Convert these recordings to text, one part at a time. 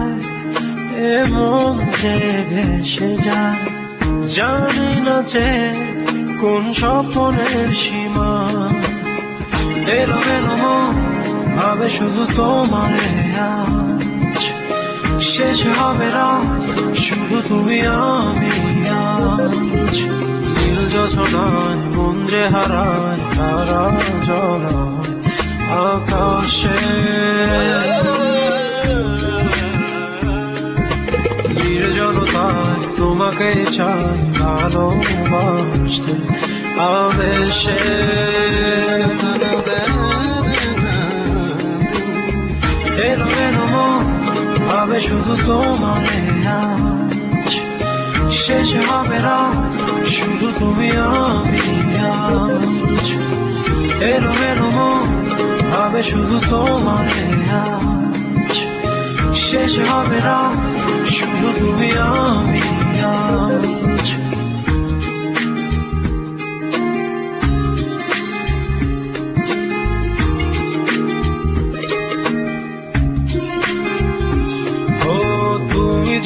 হায় এমন যে ভেসে যায়, জানি না যে কোন স্বপ্নের সীমা। এলো এলো মন ভাবে শুধু তোমারে আজ, শেষ হবে রাত শুধু তুমি আমি আজ। নীল যোছনায় মন যে হারায়, তারা জ্বলায় আকাশে। নির্জনতায় তোমাকে চাই ভালোবাসতে আবেশে। এলো এলো মন ভাবে শুধু তোমারে আজ, শেষ হবে রাত শুধু তুমি আমি আজ। এলো এলো মন ভাবে শুধু তোমারে আজ, শেষ হবে রাত শুধু তুমি আমি আজ।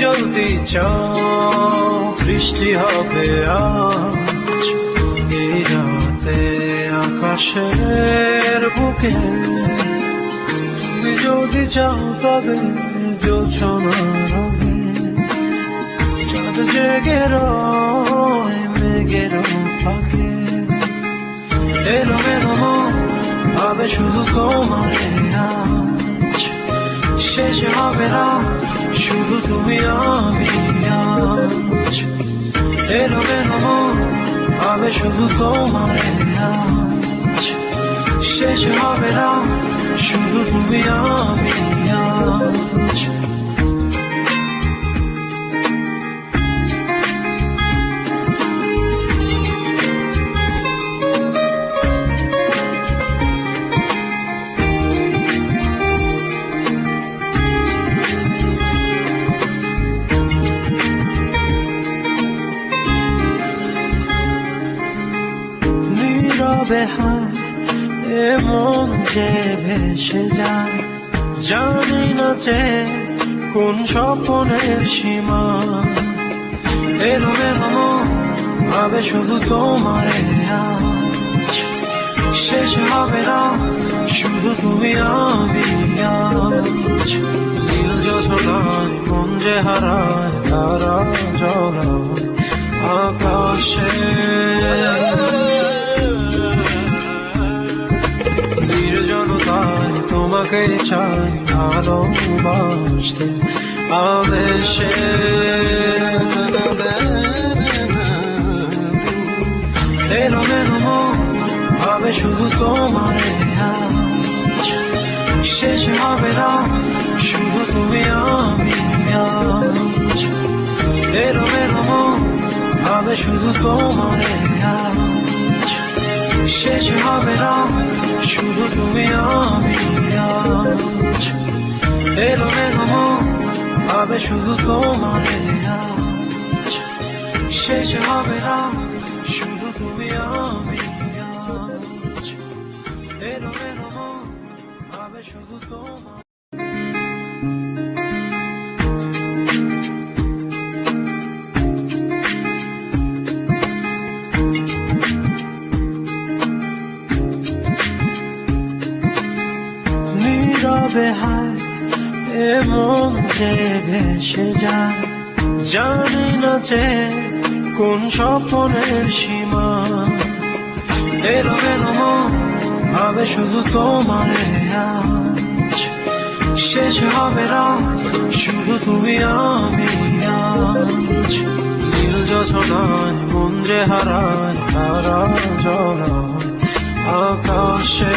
যদি চাও বৃষ্টি হবে আজ এই রাতে আকাশের বুকে। তুমি যদি চাও তবে জোছনার রঙে চাঁদ জেগে রয় মেঘের ফাঁকে। এলো এলো মন ভাবে শুধু তোমারে আজ, শেষ হবে রাত শুধু তুমি আমি আজ। এলো এলো মন ভাবে শুধু তোমারে আজ, শেষ হবে রাত শুধু তুমি আমি আজ। নীরবে হায় এমন যে ভেসে যায়, জানি না যে কোন স্বপ্নের সীমা। এলো এলো মন ভাবে শুধু তোমারে আজ, শেষ হবে রাত শুধু তুমি আমি আজ। নীল যোছনায় মন যে হারায়, তারা জ্বলায় আকাশে। নির্জনতায় তোমাকে চাই ভালোবাসতে আবেশে। এলো এলো মন ভাবে শুধু তোমারে আজ, শেষ হবে রাত শুধু তুমি আমি আজ। এলো এলো মন ভাবে শুধু তোমারে আজ, শেষ হবে রাত শুধু তুমি আমি আজ। এলো এলো মন ভাবে শুধু তোমারে আজ, শেষ হবে রাত শুধু তুমি আমি আজ। এলো এলো মন ভাবে শুধু তোমার। নীরবে হায় এমন যে ভেসে যায়, জানি না যে কোন স্বপ্নের সীমা। এলো এলো মন ভাবে শুধু তোমারে আজ, শেষ হবে রাত শুধু তুমি আমি আজ। নীল যোছনায় মন যে হারায়, তারা জ্বলায় আকাশে।